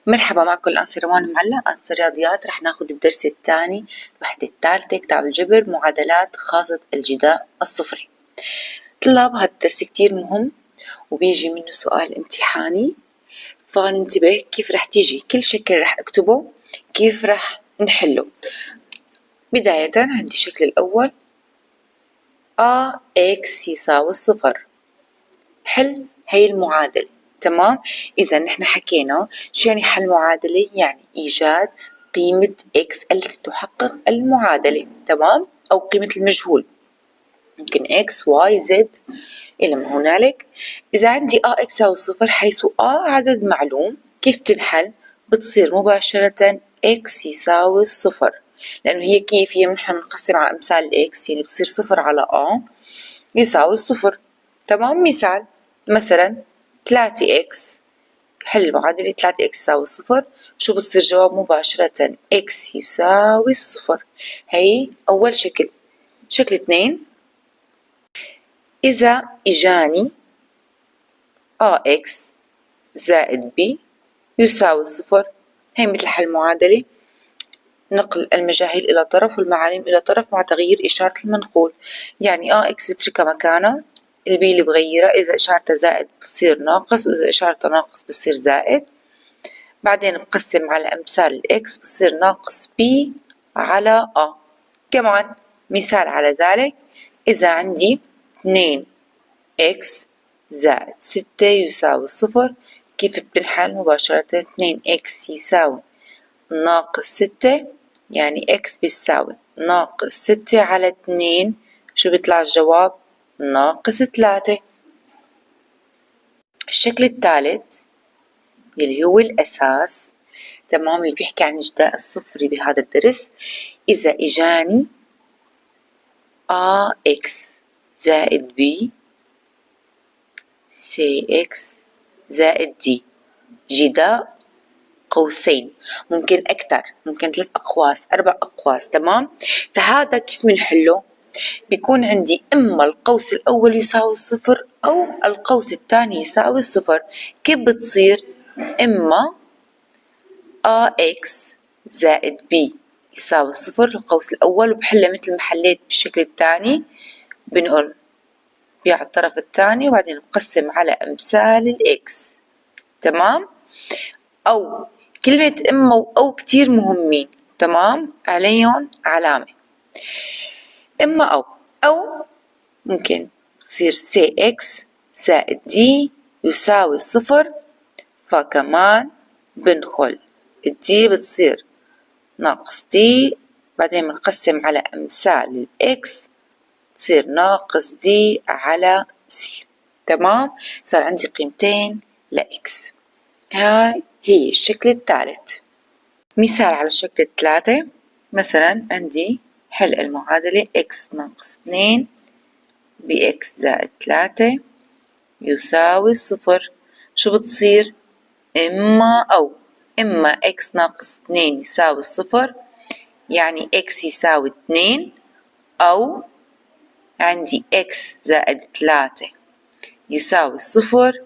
مرحبا معكم الأنسة روان معلّة، أنسة رياضيات. رح ناخد الدرس الثاني الوحدة الثالثة كتاب الجبر معادلات خاصة الجداء الصفري. طلاب هذا الدرس كتير مهم وبيجي منه سؤال امتحاني، فننتبه كيف رح تيجي كل شكل رح اكتبه كيف رح نحله. بداية عندي الشكل الأول AX يساوي الصفر. حل هي المعادلة. تمام. إذا نحن حكينا شو يعني حل معادلة؟ يعني إيجاد قيمة x التي تحقق المعادلة. تمام. أو قيمة المجهول، ممكن x y z إلى ما هنالك. إذا عندي x يساوي صفر حيث عدد معلوم، كيف تنحل؟ بتصير مباشرة x يساوي الصفر، لأنه هي كيف هي نحن بنقسم على أمثال x، يعني بتصير صفر على يساوي الصفر. تمام. مثال مثلا 3x، حل المعادلة 3x يساوي صفر، شو بتصير جواب مباشرة x يساوي الصفر. هي أول شكل. شكل 2، إذا إجاني ax زائد b يساوي الصفر، هي مثل حل معادلة نقل المجاهيل إلى طرف والمعالم إلى طرف مع تغيير إشارة المنقول. يعني ax بتركها مكانها، البي اللي بغيرها إذا إشارته زائد بتصير ناقص، وإذا إشارته ناقص بتصير زائد. بعدين بقسم على أمثال الإكس بتصير ناقص بي على كمان مثال على ذلك، إذا عندي 2 إكس زائد 6 يساوي صفر، كيف بنحل؟ مباشرة 2 إكس يساوي ناقص 6، يعني إكس بيساوي ناقص 6 على 2، شو بيطلع الجواب؟ ناقص 3. الشكل الثالث اللي هو الأساس، تمام، اللي بيحكي عن الجداء الصفري بهذا الدرس. إذا إجاني AX زائد B CX زائد D، جداء قوسين، ممكن أكثر، ممكن 3 أقواس 4 أقواس. تمام. فهذا كيف بنحله؟ بيكون عندي إما القوس الأول يساوي الصفر أو القوس الثاني يساوي الصفر. كيف بتصير؟ إما AX زائد B يساوي صفر القوس الأول، وبحله مثل ما حليت بالشكل الثاني، بنقول على الطرف الثاني وبعدين بقسم على أمثال الإكس. تمام. أو كلمة إما وأو كتير مهمين، تمام، عليهم علامة. إما أو ممكن تصير CX زائد D يساوي صفر، فكمان بندخل الدي بتصير ناقص دي، بعدين بنقسم على أمثال الإكس تصير ناقص دي على سي. تمام. صار عندي قيمتين لإكس. هاي هي الشكل الثالث. مثال على الشكل الثلاثة، مثلا عندي حل المعادلة إكس ناقص 2 بإكس زائد 3 يساوي الصفر، شو بتصير؟ إما إكس ناقص 2 يساوي الصفر، يعني إكس يساوي 2، أو عندي إكس زائد 3 يساوي الصفر،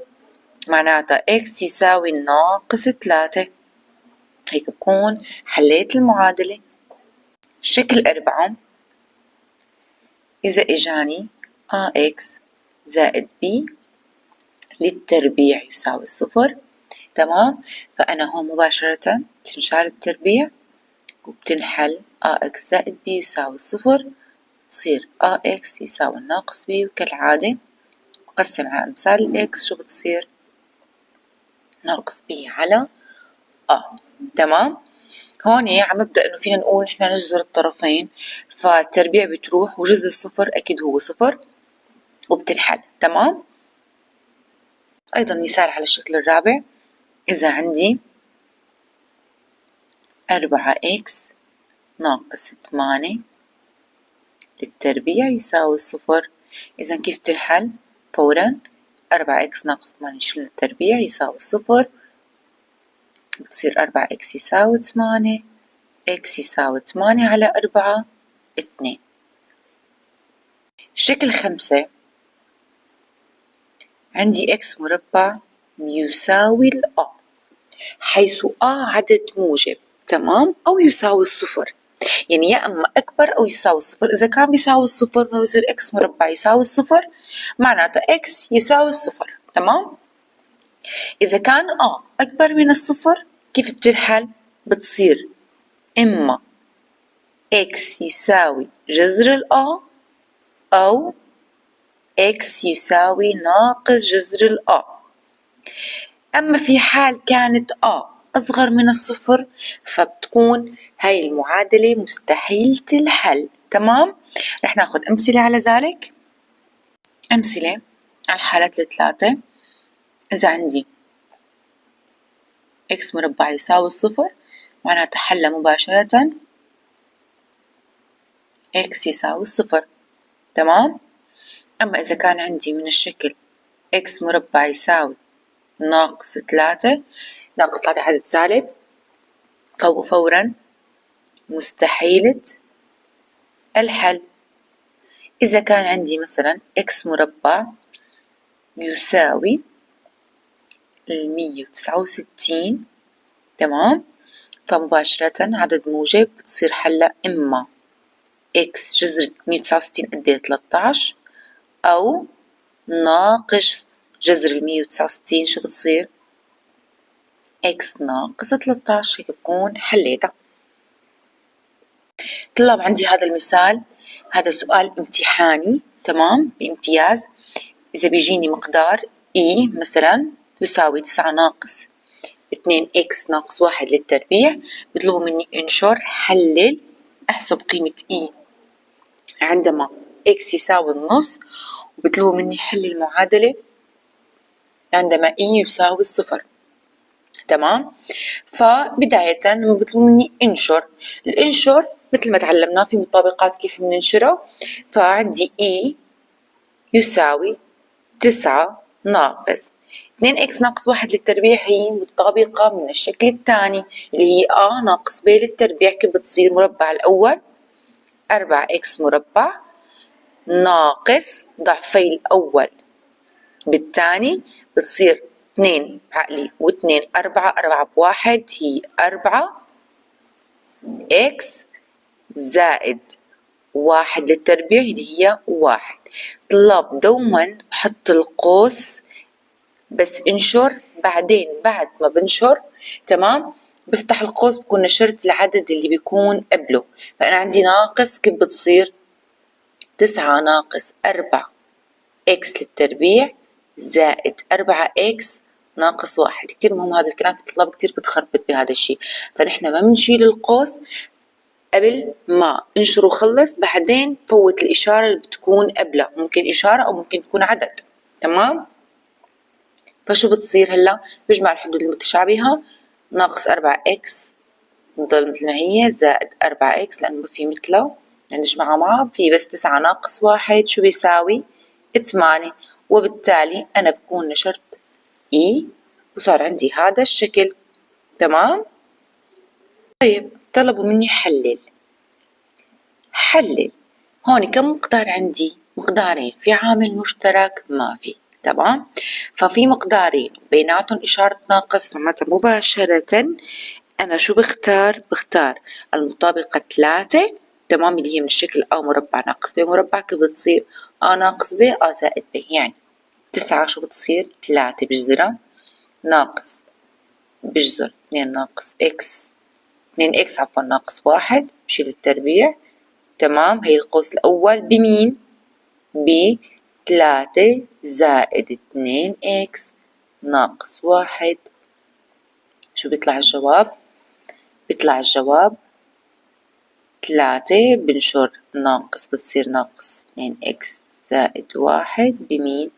معناتها إكس يساوي ناقص 3. هيك بكون حليت المعادلة. شكل 4، إذا إجاني AX زائد B للتربيع يساوي الصفر. تمام. فأنا هون مباشرة بتنشال التربيع وبتنحل AX زائد B يساوي الصفر، تصير AX يساوي ناقص B، وكالعادة بقسم على أمثال الإكس، شو بتصير؟ ناقص B على تمام. هون عم نبدأ إنه فينا نقول إحنا نجذر الطرفين، فالتربيع بتروح وجذر الصفر أكيد هو صفر وبتنحل. تمام. أيضا مثال على الشكل الرابع، إذا عندي 4x ناقص 8 للتربيع يساوي الصفر، إذا كيف تنحل؟ فورا 4x ناقص 8 شيل التربيع يساوي الصفر، بتصير 4x يساوي 8، x يساوي 8 على 4 2. شكل 5، عندي x مربع يساوي حيث عدد موجب، تمام، أو يساوي الصفر. يعني يا أما أكبر أو يساوي الصفر. إذا كان بيساوي الصفر فبصير إكس مربع يساوي الصفر، معناته إكس يساوي الصفر، تمام. إذا كان أكبر من الصفر كيف بتنحل؟ بتصير إما إكس يساوي جذر الآ، أو إكس يساوي ناقص جذر الآ. أما في حال كانت أصغر من الصفر فبتكون هاي المعادلة مستحيلة الحل، تمام. رح ناخد أمثلة على ذلك. أمثلة على الحالات الثلاثة. إذا عندي إكس مربع يساوي الصفر معناتها حل مباشرة إكس يساوي الصفر، تمام. أما إذا كان عندي من الشكل إكس مربع يساوي ناقص 3، ناقص 3 عدد سالب، فهو فورا مستحيلة الحل. إذا كان عندي مثلا إكس مربع يساوي 169، تمام، فمباشرة عدد موجب بتصير حلها إما إكس جذر 169 قد 13، أو ناقص جذر 169 شو بتصير؟ إكس ناقص 13. هيك بكون حليتها. طلاب عندي هذا المثال، هذا سؤال امتحاني، تمام، بامتياز. إذا بيجيني مقدار مثلا يساوي 9 ناقص 2 إكس ناقص 1 للتربيع، بيطلبوا مني انشر، حلل، أحسب قيمة عندما إكس يساوي النص، وبيطلبوا مني حل المعادلة عندما يساوي الصفر، تمام. فبداية لما بيطلبوا مني انشر، الانشر مثل ما تعلمنا في مطابقات كيف بننشرها. فعندي يساوي 9 ناقص 2 إكس ناقص 1 للتربيع، هي مطابقة من الشكل الثاني اللي هي ناقص ب للتربيع. كيف بتصير؟ مربع الأول 4 إكس مربع ناقص ضعفي الأول بالثاني، بتصير 2 عقلي و2 4 بواحد هي 4 إكس زائد 1 للتربيع اللي هي 1. طلاب دوما بحط القوس بس انشر، بعدين بعد ما بنشر، تمام، بفتح القوس بكون نشرت العدد اللي بيكون قبله. فأنا عندي ناقص، كيف بتصير؟ 9 ناقص 4 إكس للتربيع زائد 4 إكس ناقص 1. كتير مهم هذا الكلام، في الطلاب كتير بتخربط بهذا الشيء. فنحن ما بنشيل القوس قبل ما انشر وخلص، بعدين فوت الإشارة اللي بتكون قبلها، ممكن إشارة أو ممكن تكون عدد، تمام. فشو بتصير هلا؟ بجمع الحدود المتشابهة، ناقص 4 إكس بتضل مثل ما هي زائد 4 إكس لأنه ما في مثله، يعني نجمعها معها في بس 9 ناقص 1 شو بيساوي؟ 8. وبالتالي أنا بكون نشرت وصار عندي هذا الشكل، تمام. طيب طلبوا مني حلل. هون كم مقدار عندي؟ مقدارين، في عامل مشترك ما في، تمام. ففي مقدارين بيناتهم إشارة ناقص، فمعناتها مباشرة أنا شو بختار؟ بختار المطابقة 3، تمام، اللي هي من الشكل مربع ناقص ب مربع. كيف بتصير؟ ناقص ب زائد ب، يعني 9 شو بتصير؟ 3 بجذرها ناقص بجذر 2 ناقص إكس، 2 إكس عفوا ناقص 1، بشيل التربيع، تمام. هي القوس الأول بمين؟ ب3 زائد 2 إكس ناقص 1. شو بيطلع الجواب؟ بيطلع الجواب 3. بنشر ناقص بتصير ناقص 2 إكس زائد 1 بمين؟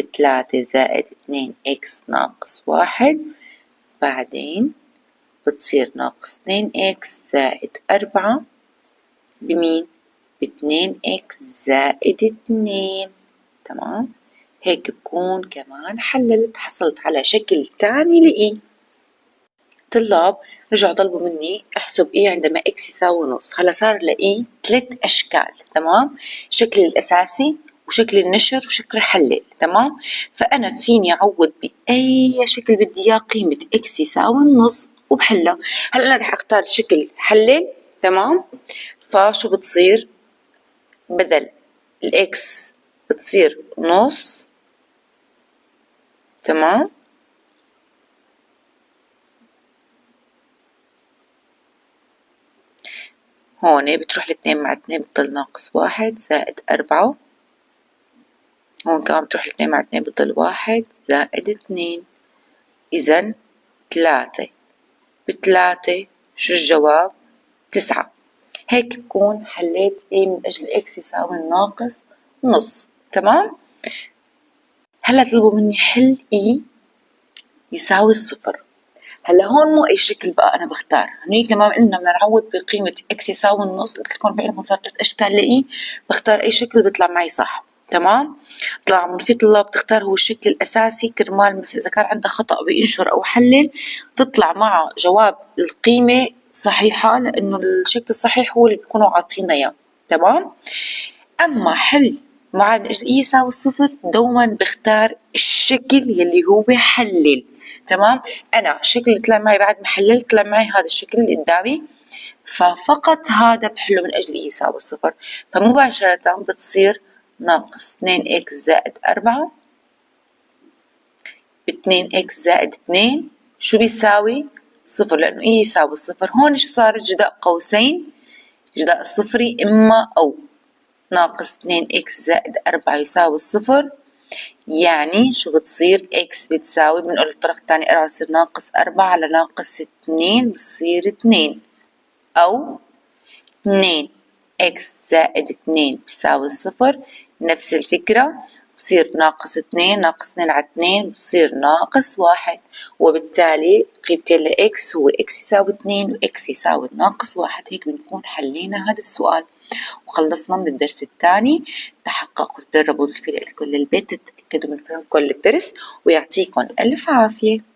ب3 زائد 2 إكس ناقص 1. بعدين بتصير ناقص 2 إكس زائد 4 بمين؟ ب2 إكس زائد 2، تمام. هيك بكون كمان حللت، حصلت على شكل تاني طلاب رجعوا طلبوا مني احسب عندما إكس يساوي نص. هلا صار 3 أشكال، تمام. الشكل الأساسي وشكل النشر وشكل الحلل. تمام. فأنا فيني أعوض بأي شكل بدي إياه قيمة إكس يساوي النص وبحلها. هلا أنا رح أختار شكل حلل. تمام. فشو بتصير؟ بدل الإكس بتصير نص. تمام. هون بتروح الاثنين مع اثنين بتضل ناقص واحد زائد 4. هون كمان بتروح الاثنين مع اثنين بتضل واحد زائد 2. إذا 3 ب3 شو الجواب؟ 9. هيك بكون حليت من أجل إكس يساوي الناقص نص. تمام. هلا طلبوا مني حل يساوي الصفر. هلا هون مو أي شكل بقى أنا بختار. هنيك لما قلنا بدنا نعوض بقيمة إكس يساوي النص، قلت لكم في عندكم صار 3 أشكال بختار أي شكل بيطلع معي صح. تمام. طلع في طلاب تختار هو الشكل الأساسي كرمال مثلا إذا كان عندها خطأ بينشر أو حلل تطلع مع جواب القيمة صحيحة، لأنه الشكل الصحيح هو اللي بيكونوا عاطينا إياه. تمام. أما حل معادلة أجل إي يساوي الصفر دوما بختار الشكل يلي هو حلل. تمام. أنا الشكل اللي طلع معي بعد ما حللت طلع معي هذا الشكل اللي قدامي، ففقط هذا بحله من أجل إي يساوي الصفر. فمباشرة بتصير ناقص 2 إكس زائد 4 ب2 إكس زائد 2 شو بيساوي؟ صفر، لأنه إي يساوي الصفر. هون شو صار؟ جداء قوسين، جداء الصفري إما أو. ناقص 2 إكس زائد 4 يساوي الصفر. يعني شو بتصير؟ إكس بتساوي، بنقول الطرف الثاني 4 بصير ناقص 4 على ناقص 2 بصير 2، أو 2 إكس زائد 2 بيساوي الصفر. نفس الفكرة بصير ناقص 2 ناقص 2 على 2 بصير ناقص 1، وبالتالي قيمتين لإكس هو إكس يساوي 2 وإكس يساوي ناقص 1. هيك بنكون حلينا هذا السؤال وخلصنا من الدرس الثاني. تحققوا تدربوا زميلي لكل البيت تتأكدوا من فهم كل الدرس، ويعطيكم ألف عافية.